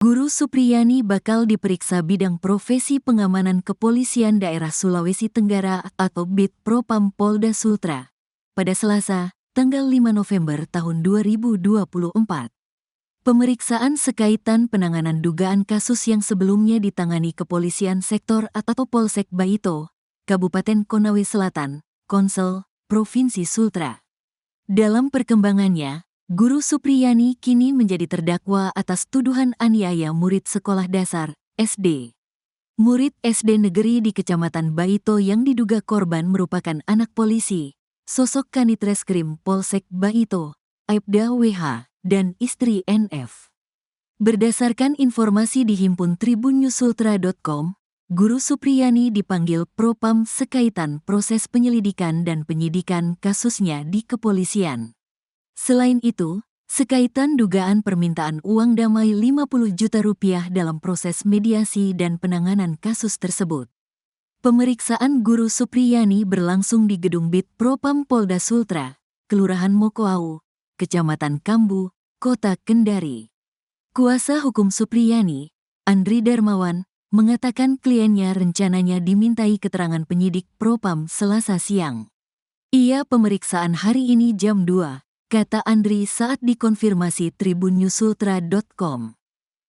Guru Supriyani bakal diperiksa bidang profesi pengamanan kepolisian daerah Sulawesi Tenggara atau BIT Propam Polda Sultra pada Selasa, tanggal 5 November tahun 2024. Pemeriksaan sekaitan penanganan dugaan kasus yang sebelumnya ditangani Kepolisian Sektor atau Polsek Baito, Kabupaten Konawe Selatan, Konsel, Provinsi Sultra. Dalam perkembangannya, Guru Supriyani kini menjadi terdakwa atas tuduhan aniaya murid sekolah dasar, SD. Murid SD negeri di Kecamatan Baito yang diduga korban merupakan anak polisi, sosok Kanit Reskrim Polsek Baito, Aibda WH, dan istri NF. Berdasarkan informasi di himpun tribunnyusultra.com, Guru Supriyani dipanggil Propam sekaitan proses penyelidikan dan penyidikan kasusnya di kepolisian. Selain itu, sekaitan dugaan permintaan uang damai 50 juta rupiah dalam proses mediasi dan penanganan kasus tersebut. Pemeriksaan Guru Supriyani berlangsung di Gedung BIT Propam Polda Sultra, Kelurahan Mokoau, Kecamatan Kambu, Kota Kendari. Kuasa hukum Supriyani, Andri Darmawan, mengatakan kliennya rencananya dimintai keterangan penyidik Propam Selasa siang. Ia pemeriksaan hari ini jam 2. Kata Andri saat dikonfirmasi tribunnyusultra.com.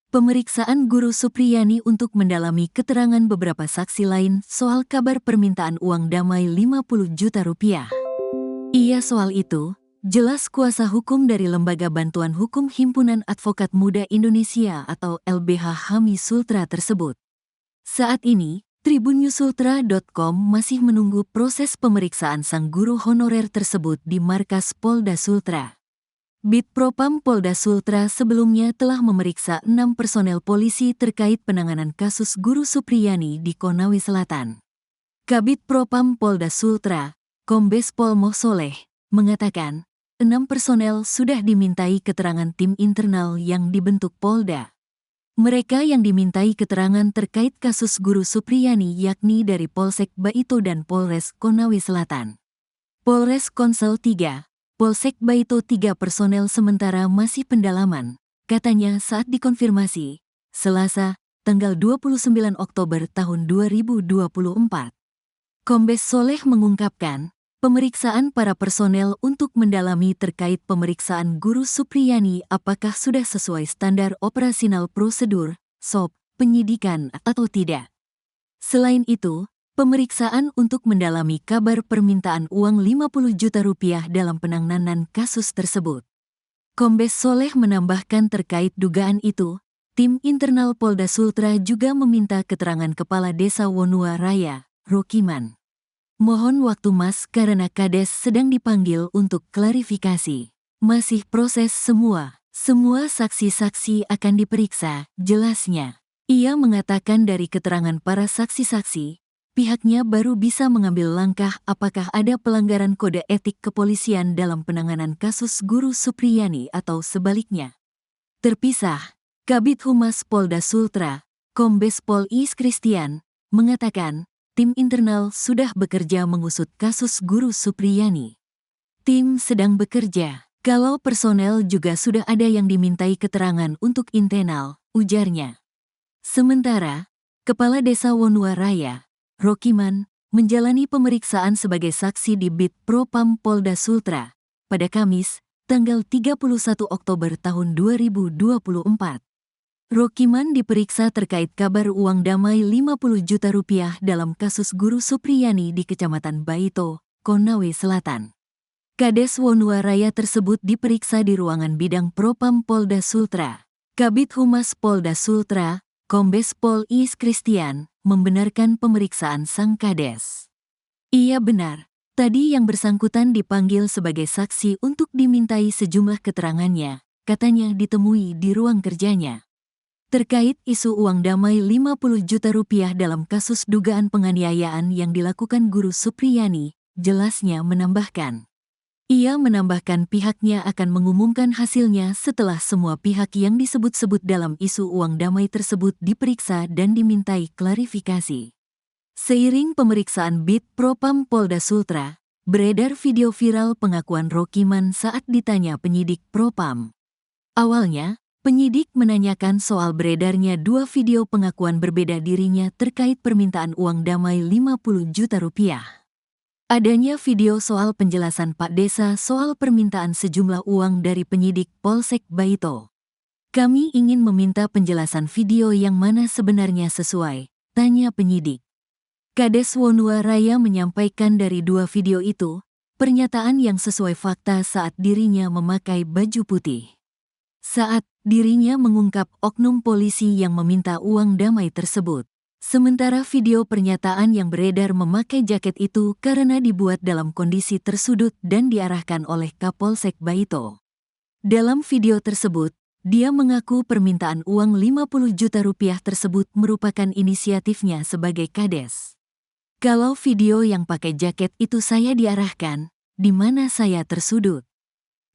Pemeriksaan Guru Supriyani untuk mendalami keterangan beberapa saksi lain soal kabar permintaan uang damai 50 juta rupiah. Iya soal itu, jelas kuasa hukum dari Lembaga Bantuan Hukum Himpunan Advokat Muda Indonesia atau LBH HAMI Sultra tersebut. Saat ini, tribunnyusultra.com masih menunggu proses pemeriksaan sang guru honorer tersebut di markas Polda Sultra. BIT Propam Polda Sultra sebelumnya telah memeriksa 6 personel polisi terkait penanganan kasus Guru Supriyani di Konawe Selatan. Kabid Propam Polda Sultra, Kombes Pol Mohsoleh, mengatakan, 6 personel sudah dimintai keterangan tim internal yang dibentuk Polda. Mereka yang dimintai keterangan terkait kasus Guru Supriyani yakni dari Polsek Baito dan Polres Konawe Selatan. Polres Konsel 3, Polsek Baito 3 personel sementara masih pendalaman, katanya saat dikonfirmasi, Selasa, tanggal 29 Oktober tahun 2024. Kombes Soleh mengungkapkan, pemeriksaan para personel untuk mendalami terkait pemeriksaan Guru Supriyani apakah sudah sesuai standar operasional prosedur, SOP, penyidikan atau tidak. Selain itu, pemeriksaan untuk mendalami kabar permintaan uang 50 juta rupiah dalam penanganan kasus tersebut. Kombes Soleh menambahkan terkait dugaan itu, tim internal Polda Sultra juga meminta keterangan Kepala Desa Wonua Raya, Rokiman. Mohon waktu Mas karena Kades sedang dipanggil untuk klarifikasi. Masih proses semua saksi-saksi akan diperiksa, jelasnya. Ia mengatakan dari keterangan para saksi-saksi, pihaknya baru bisa mengambil langkah apakah ada pelanggaran kode etik kepolisian dalam penanganan kasus Guru Supriyani atau sebaliknya. Terpisah, Kabid Humas Polda Sultra, Kombes Pol Is Christian, mengatakan, tim internal sudah bekerja mengusut kasus Guru Supriyani. Tim sedang bekerja, kalau personel juga sudah ada yang dimintai keterangan untuk internal, ujarnya. Sementara, Kepala Desa Wonua Raya, Rokiman, menjalani pemeriksaan sebagai saksi di BIT Propam Polda Sultra pada Kamis, tanggal 31 Oktober tahun 2024. Rokiman diperiksa terkait kabar uang damai 50 juta rupiah dalam kasus Guru Supriyani di Kecamatan Baito, Konawe Selatan. Kades Wonua Raya tersebut diperiksa di ruangan bidang Propam Polda Sultra. Kabid Humas Polda Sultra, Kombes Pol Is Christian, membenarkan pemeriksaan sang Kades. Iya benar, tadi yang bersangkutan dipanggil sebagai saksi untuk dimintai sejumlah keterangannya, katanya ditemui di ruang kerjanya. Terkait isu uang damai 50 juta rupiah dalam kasus dugaan penganiayaan yang dilakukan Guru Supriyani, jelasnya menambahkan. Ia menambahkan pihaknya akan mengumumkan hasilnya setelah semua pihak yang disebut-sebut dalam isu uang damai tersebut diperiksa dan dimintai klarifikasi. Seiring pemeriksaan BIT Propam Polda Sultra, beredar video viral pengakuan Rokiman saat ditanya penyidik Propam. Awalnya, Penyidik menanyakan soal beredarnya dua video pengakuan berbeda dirinya terkait permintaan uang damai 50 juta rupiah. Adanya video soal penjelasan Pak Desa soal permintaan sejumlah uang dari penyidik Polsek Baito. Kami ingin meminta penjelasan video yang mana sebenarnya sesuai, tanya penyidik. Kades Wonua Raya menyampaikan dari dua video itu, pernyataan yang sesuai fakta saat dirinya memakai baju putih. Saat dirinya mengungkap oknum polisi yang meminta uang damai tersebut. Sementara video pernyataan yang beredar memakai jaket itu karena dibuat dalam kondisi tersudut dan diarahkan oleh Kapolsek Baito. Dalam video tersebut, dia mengaku permintaan uang 50 juta rupiah tersebut merupakan inisiatifnya sebagai kades. Kalau video yang pakai jaket itu saya diarahkan, di mana saya tersudut?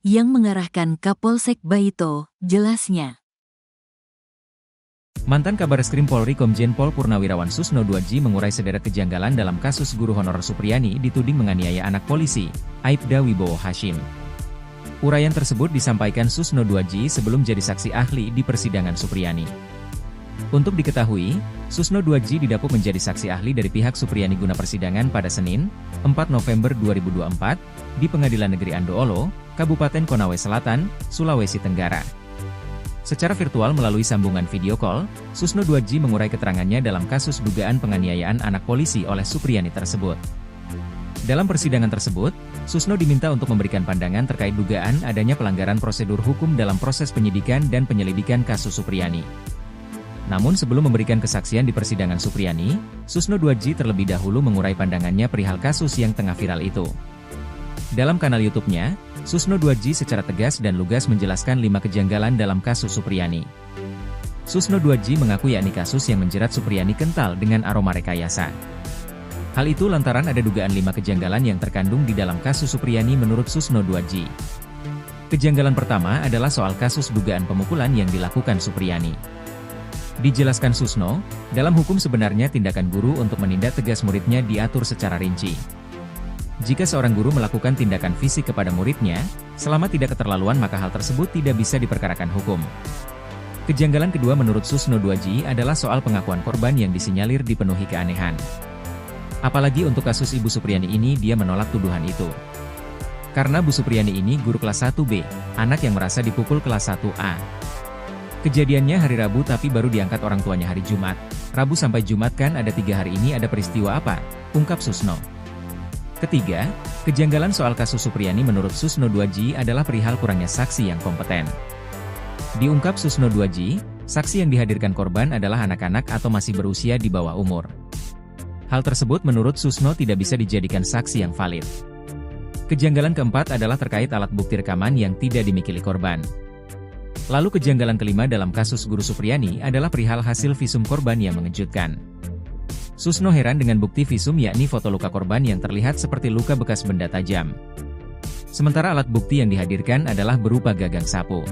Yang mengarahkan Kapolsek Baito, jelasnya. Mantan Kabar Eskrim Polri Komjen Pol Purnawirawan Susno 2J mengurai sederet kejanggalan dalam kasus guru honorer Supriyani dituding menganiaya anak polisi, Aibda Wibowo Hashim. Uraian tersebut disampaikan Susno 2J sebelum jadi saksi ahli di persidangan Supriyani. Untuk diketahui, Susno 2J didapuk menjadi saksi ahli dari pihak Supriyani guna persidangan pada Senin, 4 November 2024, di Pengadilan Negeri Andoolo, Kabupaten Konawe Selatan, Sulawesi Tenggara. Secara virtual melalui sambungan video call, Susno 2J mengurai keterangannya dalam kasus dugaan penganiayaan anak polisi oleh Supriyani tersebut. Dalam persidangan tersebut, Susno diminta untuk memberikan pandangan terkait dugaan adanya pelanggaran prosedur hukum dalam proses penyidikan dan penyelidikan kasus Supriyani. Namun sebelum memberikan kesaksian di persidangan Supriyani, Susno 2J terlebih dahulu mengurai pandangannya perihal kasus yang tengah viral itu. Dalam kanal YouTube-nya, Susno 2J secara tegas dan lugas menjelaskan 5 kejanggalan dalam kasus Supriyani. Susno 2J mengaku yakni kasus yang menjerat Supriyani kental dengan aroma rekayasa. Hal itu lantaran ada dugaan 5 kejanggalan yang terkandung di dalam kasus Supriyani menurut Susno 2J. Kejanggalan pertama adalah soal kasus dugaan pemukulan yang dilakukan Supriyani. Dijelaskan Susno, dalam hukum sebenarnya tindakan guru untuk menindak tegas muridnya diatur secara rinci. Jika seorang guru melakukan tindakan fisik kepada muridnya, selama tidak keterlaluan maka hal tersebut tidak bisa diperkarakan hukum. Kejanggalan kedua menurut Susno 2J adalah soal pengakuan korban yang disinyalir dipenuhi keanehan. Apalagi untuk kasus Ibu Supriyani ini dia menolak tuduhan itu. Karena Bu Supriyani ini guru kelas 1B, anak yang merasa dipukul kelas 1A. Kejadiannya hari Rabu tapi baru diangkat orang tuanya hari Jumat. Rabu sampai Jumat kan ada 3 hari ini ada peristiwa apa? Ungkap Susno. Ketiga, kejanggalan soal kasus Supriyani menurut Susno 2J adalah perihal kurangnya saksi yang kompeten. Diungkap Susno 2J, saksi yang dihadirkan korban adalah anak-anak atau masih berusia di bawah umur. Hal tersebut menurut Susno tidak bisa dijadikan saksi yang valid. Kejanggalan keempat adalah terkait alat bukti rekaman yang tidak dimiliki korban. Lalu kejanggalan kelima dalam kasus guru Supriyani adalah perihal hasil visum korban yang mengejutkan. Susno heran dengan bukti visum yakni foto luka korban yang terlihat seperti luka bekas benda tajam. Sementara alat bukti yang dihadirkan adalah berupa gagang sapu.